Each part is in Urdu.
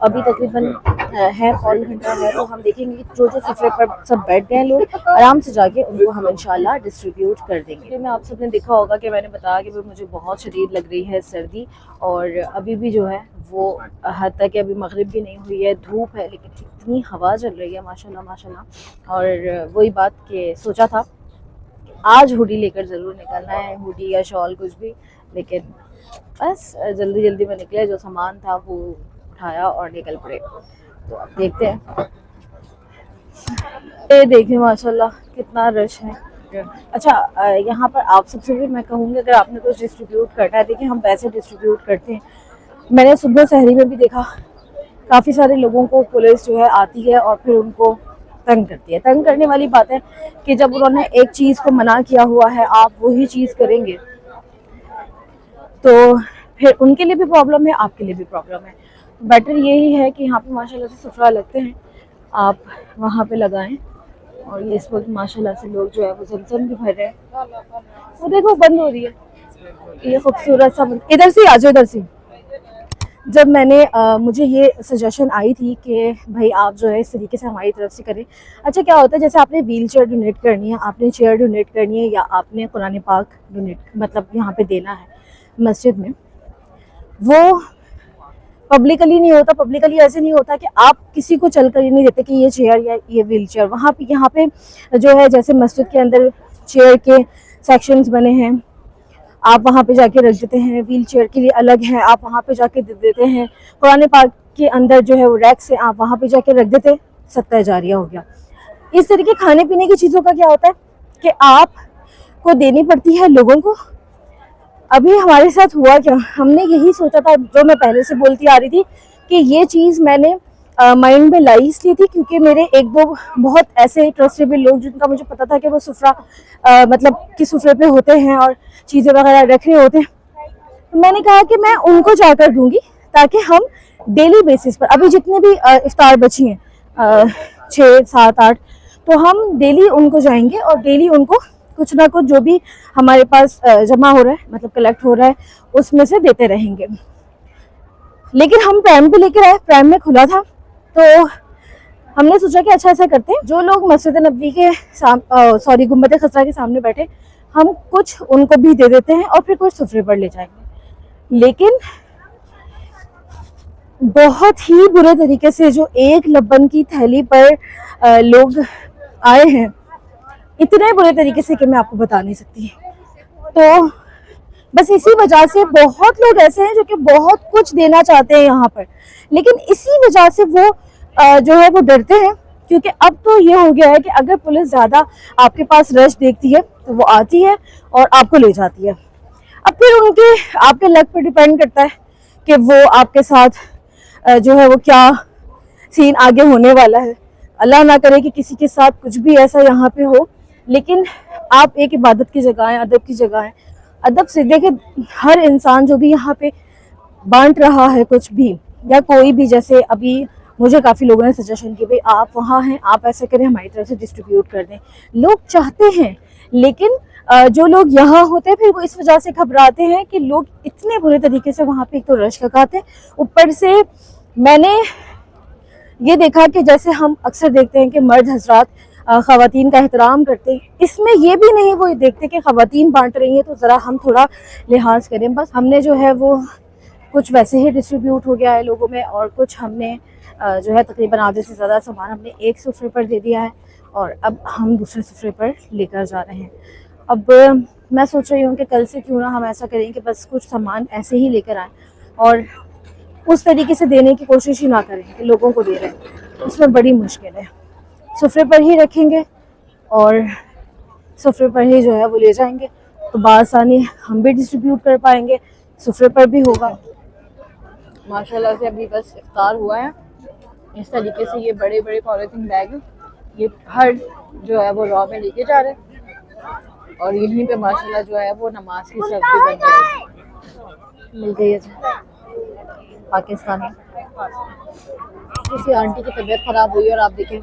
ابھی تقریباً ہے پون گھنٹہ ہے، تو ہم دیکھیں گے کہ جو جو سفرے پر سب بیٹھ گئے لوگ، آرام سے جا کے ان کو ہم انشاءاللہ ڈسٹریبیوٹ کر دیں گے۔ میں آپ سب نے دیکھا ہوگا کہ میں نے بتایا کہ مجھے بہت شدید لگ رہی ہے سردی، اور ابھی بھی جو ہے وہ حد تک ابھی مغرب بھی نہیں ہوئی ہے، دھوپ ہے، لیکن اتنی ہوا چل رہی ہے ماشاءاللہ ماشاءاللہ۔ اور وہی بات کہ سوچا تھا آج ہوڈی لے کر ضرور نکلنا ہے، ہوڈی یا شال کچھ بھی، لیکن بس جلدی جلدی میں نکلے، جو سامان تھا وہ اٹھایا اور نکل پڑے۔ تو اب دیکھتے ہیں، یہ دیکھیں ماشاءاللہ کتنا رش ہے۔ اچھا یہاں پر آپ سب سے بھی میں کہوں گی، اگر آپ نے کچھ ڈسٹریبیوٹ کرنا ہے، دیکھیں ہم پیسے ڈسٹریبیوٹ کرتے ہیں، میں نے صبح سحری میں بھی دیکھا کافی سارے لوگوں کو پولیس جو ہے آتی ہے اور پھر ان کو تنگ کرتی ہے۔ تنگ کرنے والی بات ہے کہ جب انہوں نے ایک چیز کو منع کیا ہوا ہے، آپ وہی چیز کریں گے تو پھر ان کے لیے بھی پرابلم ہے، آپ کے لیے بھی پرابلم ہے۔ بیٹر یہی ہے کہ یہاں پہ ماشاءاللہ سے سفرہ لگتے ہیں، آپ وہاں پہ لگائیں۔ اور یہ اس وقت ماشاءاللہ سے لوگ جو ہے وہ زمزم بھی بھر رہے ہیں، وہ دیکھو بند ہو رہی ہے، یہ خوبصورت سا ادھر سے آ جاؤ، ادھر سے۔ جب میں نے مجھے یہ سجیشن آئی تھی کہ بھائی آپ جو ہے اس طریقے سے ہماری طرف سے کریں۔ اچھا کیا ہوتا ہے، جیسے آپ نے ویل چیئر ڈونیٹ کرنی ہے، آپ نے چیئر ڈونیٹ کرنی ہے، یا آپ نے قرآن پاک ڈونیٹ مطلب یہاں پہ دینا ہے مسجد میں، وہ پبلکلی نہیں ہوتا۔ پبلکلی ایسے نہیں ہوتا کہ آپ کسی کو چل کر یہ نہیں دیتے کہ یہ چیئر یا یہ ویل چیئر، وہاں پہ یہاں پہ جو ہے جیسے مسجد کے اندر چیئر کے سیکشنز بنے ہیں، آپ وہاں پہ جا کے رکھ دیتے ہیں، ویل چیئر کے لیے الگ ہے، آپ وہاں پہ جا کے دے دیتے ہیں، قرآن پاک کے اندر جو ہے وہ ریکس ہیں، آپ وہاں پہ جا کے رکھ دیتے، صدقہ جاریہ ہو گیا۔ اس طریقے کھانے پینے کی چیزوں کا کیا ہوتا ہے کہ آپ کو دینی پڑتی ہے لوگوں کو۔ ابھی ہمارے ساتھ ہوا کیا، ہم نے یہی سوچا تھا، جو میں پہلے سے بولتی آ رہی تھی کہ یہ چیز میں نے مائنڈ میں لائی اس لیے تھی کیونکہ میرے ایک دو بہت ایسے ٹرسٹیبل لوگ جن کا مجھے پتا تھا کہ وہ سفرہ مطلب کہ سفرے پہ ہوتے ہیں اور چیزیں وغیرہ رکھ رہے ہوتے ہیں، تو میں نے کہا کہ میں ان کو جا کر دوں گی تاکہ ہم ڈیلی بیسس پر ابھی جتنے بھی افطار بچی ہیں 6 7 8، تو ہم ڈیلی ان کو جائیں گے اور ڈیلی ان کو کچھ نہ کچھ جو بھی ہمارے پاس جمع ہو رہا ہے مطلب کلیکٹ ہو رہا ہے اس میں سے دیتے رہیں گے۔ لیکن ہم پرائم پہ لے کے آئے، پرائم میں کھلا تھا، تو ہم نے سوچا کہ اچھا ایسا کرتے ہیں، جو لوگ مسجد نبوی کے گنبد خضرا کے سامنے بیٹھے، ہم کچھ ان کو بھی دے دیتے ہیں اور پھر کچھ سفرے پر لے جائیں گے۔ لیکن بہت ہی برے طریقے سے جو ایک لبن کی تھیلی پر لوگ آئے ہیں، اتنے برے طریقے سے کہ میں آپ کو بتا نہیں سکتی۔ تو بس اسی وجہ سے بہت لوگ ایسے ہیں جو کہ بہت کچھ دینا چاہتے ہیں یہاں پر، لیکن اسی وجہ سے وہ جو ہے وہ ڈرتے ہیں، کیونکہ اب تو یہ ہو گیا ہے کہ اگر پولیس زیادہ آپ کے پاس رش دیکھتی ہے تو وہ آتی ہے اور آپ کو لے جاتی ہے۔ اب پھر ان کے آپ کے لک پہ ڈیپینڈ کرتا ہے کہ وہ آپ کے ساتھ جو ہے وہ کیا سین آگے ہونے والا ہے۔ اللہ نہ کرے کہ کسی کے ساتھ کچھ بھی ایسا یہاں پہ ہو، لیکن آپ ایک عبادت کی جگہ ہیں، ادب کی جگہ ہے، ادب سے دیکھیں ہر انسان جو بھی یہاں پہ بانٹ رہا ہے کچھ بھی یا کوئی بھی، جیسے ابھی مجھے کافی لوگوں نے سجیشن کی بھئی آپ وہاں ہیں، آپ ایسا کریں ہماری طرف سے ڈسٹریبیوٹ کر دیں۔ لوگ چاہتے ہیں، لیکن جو لوگ یہاں ہوتے ہیں پھر وہ اس وجہ سے گھبراتے ہیں کہ لوگ اتنے برے طریقے سے وہاں پہ ایک تو رش لگاتے ہیں، اوپر سے میں نے یہ دیکھا کہ جیسے ہم اکثر دیکھتے ہیں کہ مرد حضرات خواتین کا احترام کرتے ہیں، اس میں یہ بھی نہیں وہ دیکھتے کہ خواتین بانٹ رہی ہیں تو ذرا ہم تھوڑا لحاظ کریں۔ بس ہم نے جو ہے وہ کچھ ویسے ہی ڈسٹریبیوٹ ہو گیا ہے لوگوں میں، اور کچھ ہم نے جو ہے تقریباً آدھے سے زیادہ سامان ہم نے ایک سفرے پر دے دیا ہے، اور اب ہم دوسرے سفرے پر لے کر جا رہے ہیں۔ اب میں سوچ رہی ہوں کہ کل سے کیوں نہ ہم ایسا کریں کہ بس کچھ سامان ایسے ہی لے کر آئیں اور اس طریقے سے دینے کی کوشش ہی نہ کریں کہ لوگوں کو دے رہے ہیں، اس میں بڑی مشکل ہے۔ سفرے پر ہی رکھیں گے اور سفرے پر ہی جو ہے وہ لے جائیں گے تو بآسانی ہم بھی ڈسٹریبیوٹ کر پائیں گے، سفرے پر بھی ہوگا۔ ماشاءاللہ سے ابھی بس افطار ہوا ہے، اس طریقے سے یہ بڑے بڑے پالیتھین بیگ یہ ہر جو ہے وہ را میں لے کے جا رہے ہیں، اور یہیں پہ ماشاءاللہ جو ہے وہ نماز کی سبزی بن گئی مل گئی ہے پاکستانی۔ کسی آنٹی کی طبیعت خراب ہوئی اور آپ دیکھیں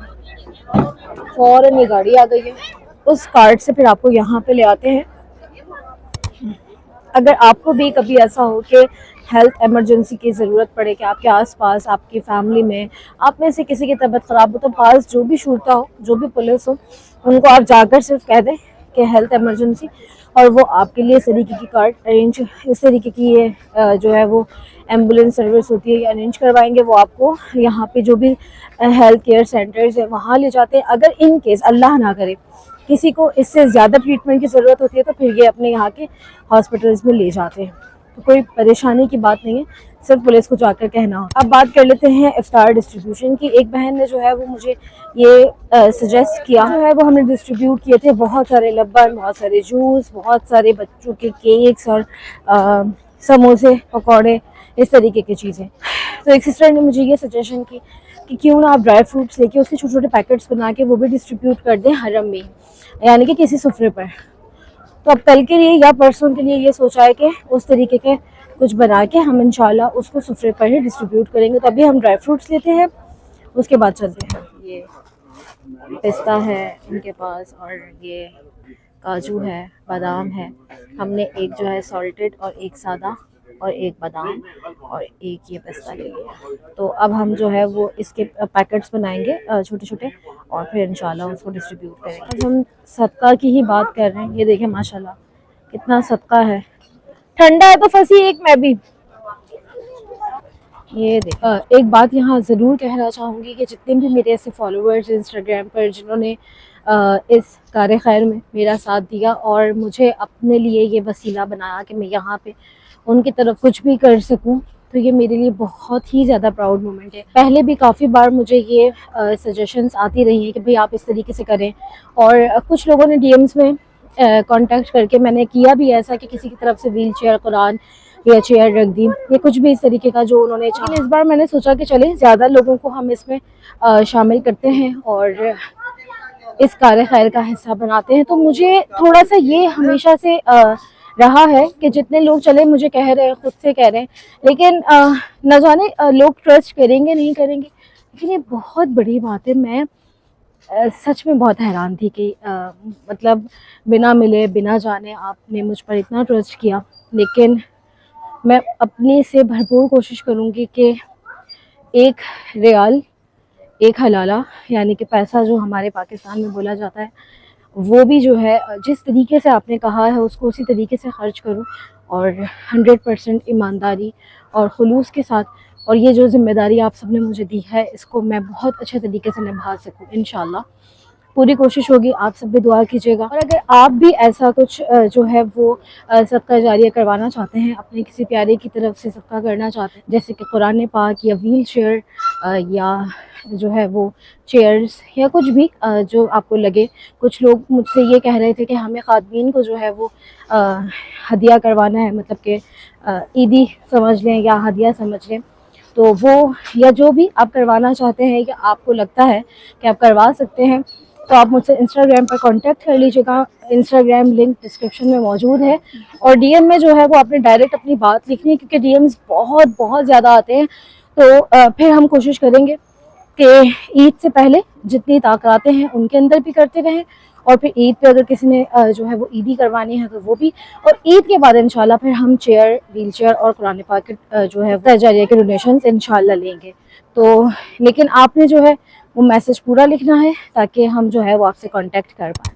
فوراً یہ گاڑی آ گئی ہے، اس کارٹ سے پھر آپ کو یہاں پہ لے آتے ہیں۔ اگر آپ کو بھی کبھی ایسا ہو کہ ہیلتھ ایمرجنسی کی ضرورت پڑے کہ آپ کے آس پاس آپ کی فیملی میں آپ میں سے کسی کی طبیعت خراب ہو، تو پاس جو بھی شرطا ہو، جو بھی پولیس ہو، ان کو آپ جا کر صرف کہہ دیں کہ ہیلتھ ایمرجنسی، اور وہ آپ کے لیے اس طریقے کی کارڈ ارینج، اس طریقے کی یہ جو ہے وہ ایمبولینس سروس ہوتی ہے یہ ارینج کروائیں گے. وہ آپ کو یہاں پہ جو بھی ہیلتھ کیئر سینٹرز ہیں وہاں لے جاتے ہیں. اگر ان کیس اللہ نہ کرے کسی کو اس سے زیادہ ٹریٹمنٹ کی ضرورت ہوتی ہے تو پھر یہ اپنے یہاں کے ہاسپٹلز میں لے جاتے ہیں. تو کوئی پریشانی کی بات نہیں ہے، صرف پولیس کو جا کر کہنا ہو. اب بات کر لیتے ہیں افطار ڈسٹریبیوشن کی. ایک بہن نے جو ہے وہ مجھے یہ سجیسٹ کیا جو ہے وہ ہم نے ڈسٹریبیوٹ کیے تھے بہت سارے لبن، بہت سارے جوس، بہت سارے بچوں کے کیکس اور سموسے، پکوڑے، اس طریقے کی چیزیں. تو ایک سسٹر نے مجھے یہ سجیشن کی کہ کیوں نہ آپ ڈرائی فروٹس لے کے اس کے چھوٹے چھوٹے پیکٹس بنا کے وہ بھی ڈسٹریبیوٹ کر دیں حرم میں، یعنی کہ کسی سفرے پر. تو اب کل کے لیے یا پرسوں کے لیے یہ سوچا ہے کہ اس طریقے کے کچھ بنا کے ہم انشاءاللہ اس کو سفرے پر ہی ڈسٹریبیوٹ کریں گے. تو ابھی ہم ڈرائی فروٹس لیتے ہیں، اس کے بعد چلتے ہیں. یہ پستہ ہے ان کے پاس، اور یہ کاجو ہے، بادام ہے. ہم نے ایک جو ہے سالٹڈ اور ایک سادہ، اور ایک بادام اور ایک یہ پستہ لے لیا. تو اب ہم جو ہے وہ اس کے پیکٹس بنائیں گے چھوٹے چھوٹے، اور پھر انشاءاللہ اس کو ڈسٹریبیوٹ کریں گے. آج ہم صدقہ کی ہی بات کر رہے ہیں. یہ دیکھیں ماشاءاللہ کتنا صدقہ ہے. ٹھنڈا ہے تو پھنسی ایک میں بھی. یہ دیکھیں ایک بات یہاں ضرور کہنا چاہوں گی کہ جتنے بھی میرے ایسے فالوورز انسٹاگرام پر جنہوں نے اس کار خیر میں میرا ساتھ دیا اور مجھے اپنے لیے یہ وسیلہ بنایا کہ میں یہاں پہ ان کی طرف کچھ بھی کر سکوں، تو یہ میرے لیے بہت ہی زیادہ پراؤڈ مومنٹ ہے. پہلے بھی کافی بار مجھے یہ سجیشنز آتی رہی ہیں کہ بھئی آپ اس طریقے سے کریں، اور کچھ لوگوں نے ڈی ایمز میں کانٹیکٹ کر کے، میں نے کیا بھی ایسا کہ کسی کی طرف سے ویل چیئر، قرآن یا چیئر رکھ دی، یا کچھ بھی اس طریقے کا جو انہوں نے چاہا. اس بار میں نے سوچا کہ چلیں زیادہ لوگوں کو ہم اس میں شامل کرتے ہیں اور اس کار خیر کا حصہ بناتے ہیں. تو مجھے تھوڑا سا یہ ہمیشہ سے رہا ہے کہ جتنے لوگ چلے مجھے کہہ رہے ہیں، خود سے کہہ رہے ہیں، لیکن نہ جانے لوگ ٹرسٹ کریں گے نہیں کریں گے. لیکن یہ بہت بڑی بات ہے. میں سچ میں بہت حیران تھی کہ مطلب بنا ملے بنا جانے آپ نے مجھ پر اتنا ٹرسٹ کیا. لیکن میں اپنی سے بھرپور کوشش کروں گی کہ ایک ریال، ایک حلالہ، یعنی کہ پیسہ جو ہمارے پاکستان میں بولا جاتا ہے، وہ بھی جو ہے جس طریقے سے آپ نے کہا ہے اس کو اسی طریقے سے خرچ کروں، اور 100% ایمانداری اور خلوص کے ساتھ. اور یہ جو ذمہ داری آپ سب نے مجھے دی ہے اس کو میں بہت اچھے طریقے سے نبھا سکوں انشاءاللہ. پوری کوشش ہوگی. آپ سب بھی دعا کیجیے گا. اور اگر آپ بھی ایسا کچھ جو ہے وہ صدقہ جاریہ کروانا چاہتے ہیں، اپنے کسی پیارے کی طرف سے صدقہ کرنا چاہتے ہیں، جیسے کہ قرآن پاک یا ویل چیئر یا جو ہے وہ چیئرز یا کچھ بھی جو آپ کو لگے. کچھ لوگ مجھ سے یہ کہہ رہے تھے کہ ہمیں خواتین کو جو ہے وہ ہدیہ کروانا ہے، مطلب کہ عیدی سمجھ لیں یا ہدیہ سمجھ لیں. تو وہ یا جو بھی آپ کروانا چاہتے ہیں یا آپ کو لگتا ہے کہ آپ کروا سکتے ہیں، تو آپ مجھ سے انسٹاگرام پر کانٹیکٹ کر لیجیے گا. انسٹاگرام لنک ڈسکرپشن میں موجود ہے. اور ڈی ایم میں جو ہے وہ آپ نے ڈائریکٹ اپنی بات لکھنی ہے، کیونکہ ڈی ایمز بہت بہت زیادہ آتے ہیں. تو پھر ہم کوشش کریں گے کہ عید سے پہلے جتنی طاقتیں ہیں ان کے اندر بھی کرتے رہیں، اور پھر عید پہ اگر کسی نے جو ہے وہ عیدی کروانی ہے تو وہ بھی. اور عید کے بعد انشاءاللہ پھر ہم چیئر، ویل چیئر اور قرآن پاک جو ہے جاریہ کے ڈونیشنز انشاءاللہ لیں گے. تو لیکن آپ نے جو ہے وہ میسج پورا لکھنا ہے تاکہ ہم جو ہے وہ آپ سے کانٹیکٹ کر پائیں.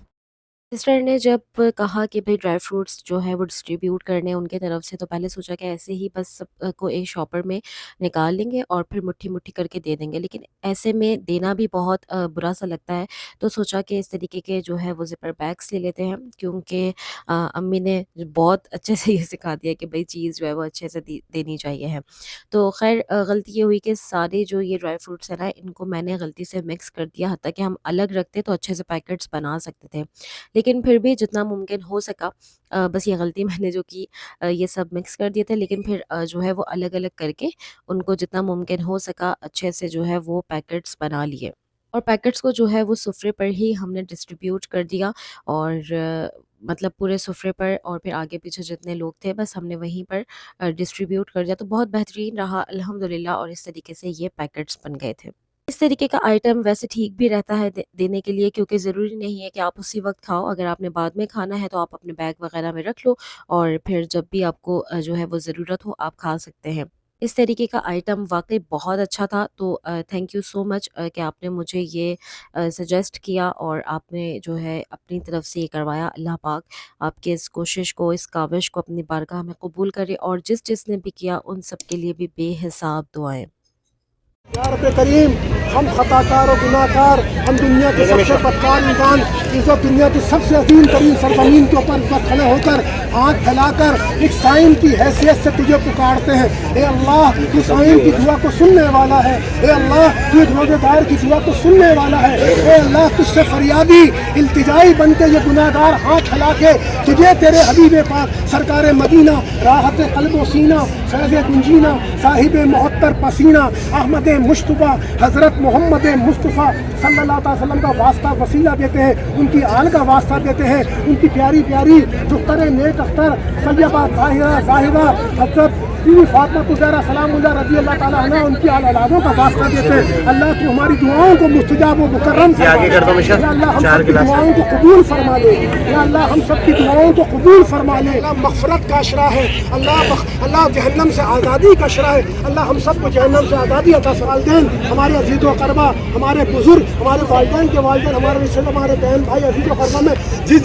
سسٹر نے جب کہا کہ بھائی ڈرائی فروٹس جو ہے وہ ڈسٹریبیوٹ کرنے ان کے طرف سے، تو پہلے سوچا کہ ایسے ہی بس سب کو ایک شاپر میں نکال لیں گے اور پھر مٹھی مٹھی کر کے دے دیں گے. لیکن ایسے میں دینا بھی بہت برا سا لگتا ہے. تو سوچا کہ اس طریقے کے جو ہے وہ زپر بیگس لے لیتے ہیں، کیونکہ امی نے بہت اچھے سے یہ سکھا دیا کہ بھائی چیز جو ہے وہ اچھے سے دینی چاہیے ہے. تو خیر غلطی یہ ہوئی کہ سارے جو یہ ڈرائی فروٹس ہیں نا ان کو میں نے غلطی سے مکس کر دیا. حتیٰ کہ ہم الگ رکھتے تو اچھے سے پیکٹس بنا سکتے تھے، لیکن پھر بھی جتنا ممکن ہو سکا بس یہ غلطی میں نے جو کی، یہ سب مکس کر دیے تھے. لیکن پھر جو ہے وہ الگ الگ کر کے ان کو جتنا ممکن ہو سکا اچھے سے جو ہے وہ پیکٹس بنا لیے، اور پیکٹس کو جو ہے وہ سفرے پر ہی ہم نے ڈسٹریبیوٹ کر دیا. اور مطلب پورے سفرے پر، اور پھر آگے پیچھے جتنے لوگ تھے بس ہم نے وہیں پر ڈسٹریبیوٹ کر دیا. تو بہت بہترین رہا الحمدللہ، اور اس طریقے سے یہ پیکٹس بن گئے تھے. اس اس طریقے کا آئٹم ویسے ٹھیک بھی رہتا ہے دینے کے لیے، کیونکہ ضروری نہیں ہے کہ آپ اسی وقت کھاؤ، اگر آپ نے بعد میں کھانا ہے تو آپ اپنے بیگ وغیرہ میں رکھ لو اور پھر جب بھی آپ کو جو ہے وہ ضرورت ہو آپ کھا سکتے ہیں۔ اس طریقے کا آئٹم واقعی بہت اچھا تھا، تو تھینک یو سو مچ کہ آپ نے مجھے یہ سجیسٹ کیا اور آپ نے جو ہے اپنی طرف سے یہ کروایا۔ اللہ پاک آپ کے اس کوشش کو، اس کاوش کو اپنی بارگاہ میں قبول کرے، اور جس نے بھی کیا ان سب کے لیے بھی بے حساب دعائیں۔ یا رب کریم، ہم خطا کار و گناہ کار، ہم دنیا کے سب سے بدکار انسان، عزت دنیا کی سب سے عظیم ترین سرزمین کے اوپر اس وقت کھڑے ہو کر ہاتھ پھیلا کر ایک سائن کی حیثیت سے تجھے پکارتے ہیں۔ اے اللہ، تو سائن کی دعا کو سننے والا ہے۔ اے اللہ، تو ایک روزے دار کی دعا کو سننے والا ہے۔ اے اللہ، تجھ سے فریادی التجائی بن کے یہ گناہ گار ہاتھ پھیلا کے تجھے تیرے حبیب پاک سرکار مدینہ، راحت قلب و سینہ، فیض گنجینہ، صاحب معطر پسینہ، احمد مصطفیٰ، حضرت محمد مصطفیٰ صلی اللہ تعالی وسلم کا واسطہ وسیلہ دیتے ہیں، ان کی آل کا واسطہ دیتے ہیں، ان کی پیاری پیاری دختر نیک اختر سیدہ طاہرہ زاہدہ حضرت فاطمہ زہرا سلام اللہ رضی اللہ تعالیٰ عنہ ان کی اولادوں کا واسطہ دیتے ہیں۔ اللہ تو ہماری دعاؤں کو مستجاب و مکرم فرما دے۔ یا اللہ ہم سب کی دعاؤں کو قبول فرما لے۔ یا اللہ ہم سب کی دعاؤں کو قبول فرما لے۔ اللہ مغفرت کا اشرا ہے، اللہ جہنم سے آزادی کا اشرا ہے۔ اللہ ہم سب کو جہنم سے آزادی عطا فرما۔ والدین ہمارے عزیز و قربا، ہمارے بزرگ، ہمارے والدین کے والدین، ہمارے رشتے دار، ہمارے بہن بھائی عزیز و قربا میں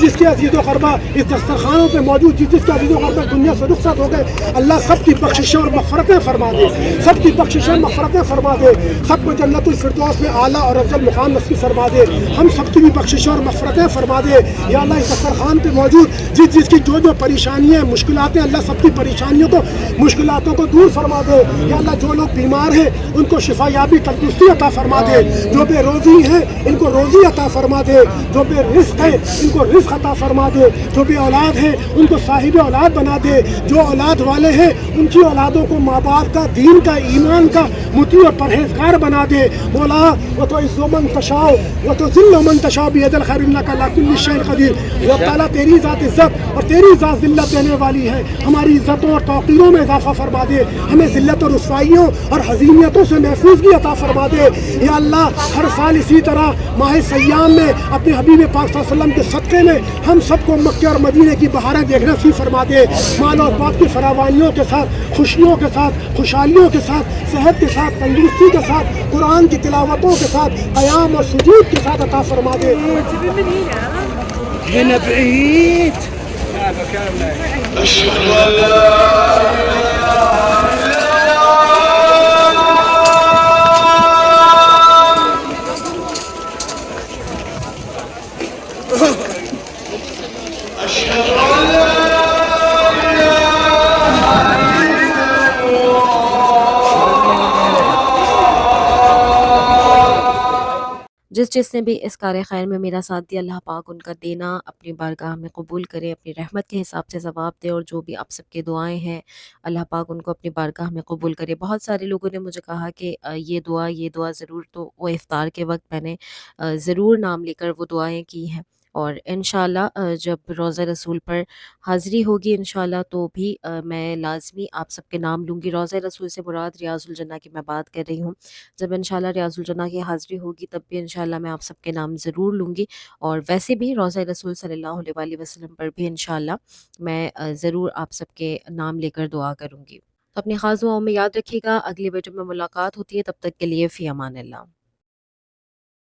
جس کے عزیز و قربا اس دسترخوانوں پہ موجود جس کے عزیز و قربا دنیا سے رخصت ہو گئے، اللہ سب کی بخششیں اور مغفرتیں فرما دے، سب کی بخششیں مغفرتیں فرما دے، سب کو جنت الفردوس میں اعلیٰ اور افضل مقام نصیب فرما دے، ہم سب کی بھی بخششیں اور مغفرتیں فرما دے۔ یا اللہ اس دسترخوان پہ موجود جس کی جو پریشانیاں مشکلاتیں، اللہ سب کی پریشانیوں کو مشکلاتوں کو دور فرما دے۔ یا اللہ جو لوگ بیمار ہیں ان کو شفا یابی تندرستی عطا فرما دے، جو بے روزی ہیں ان کو روزی عطا فرما دے، جو بے رزق ہے ان کو رزق عطا فرما دے، جو بے اولاد ہیں ان کو صاحب اولاد بنا دے، جو اولاد والے ہیں ان کی اولادوں کو ماں باپ کا، دین کا، ایمان کا مطیع اور پرہیزگار بنا دے۔ مولا وہ تو عز من تشاء وہ تو ذل من تشاء بید الخیر انک علی کل شیء قدیر۔ اللہ تعالیٰ تیری ذات عزت اور تیری ذات ذلت دینے والی ہے، ہماری عزتوں اور توقیروں میں اضافہ فرما دے، ہمیں ذلت اور رسوائیوں اور حزینیتوں سے محفوظگی عطا فرما دے۔ یا اللہ ہر سال اسی طرح ماہ سیام میں اپنے حبیب پاک صلی اللہ علیہ وسلم کے صدقے میں ہم سب کو مکہ اور مدینے کی بہاریں دیکھنا نصیب فرما دے، مال اور بات کی فراوانیوں کے ساتھ، خوشیوں کے ساتھ، خوشحالیوں کے ساتھ، صحت کے ساتھ، تندرستی کے ساتھ، قرآن کی تلاوتوں کے ساتھ، قیام اور سجود کے ساتھ عطا فرما دے۔ هنا بعيد. أشهد أن لا جس نے بھی اس کار خیر میں میرا ساتھ دیا، اللہ پاک ان کا دینا اپنی بارگاہ میں قبول کرے، اپنی رحمت کے حساب سے ثواب دے، اور جو بھی آپ سب کے دعائیں ہیں اللہ پاک ان کو اپنی بارگاہ میں قبول کرے۔ بہت سارے لوگوں نے مجھے کہا کہ یہ دعا ضرور، تو وہ افطار کے وقت میں نے ضرور نام لے کر وہ دعائیں کی ہیں، اور انشاءاللہ جب روضہ رسول پر حاضری ہوگی انشاءاللہ تو بھی میں لازمی آپ سب کے نام لوں گی۔ روضہ رسول سے مراد ریاض الجنہ کی میں بات کر رہی ہوں، جب انشاءاللہ ریاض الجنہ کی حاضری ہوگی تب بھی انشاءاللہ میں آپ سب کے نام ضرور لوں گی، اور ویسے بھی روضہ رسول صلی اللہ علیہ وآلہ وسلم پر بھی انشاءاللہ میں ضرور آپ سب کے نام لے کر دعا کروں گی۔ تو اپنی خاص دعاؤں میں یاد رکھیے گا۔ اگلی ویڈیو میں ملاقات ہوتی ہے، تب تک کے لیے فی امان اللہ۔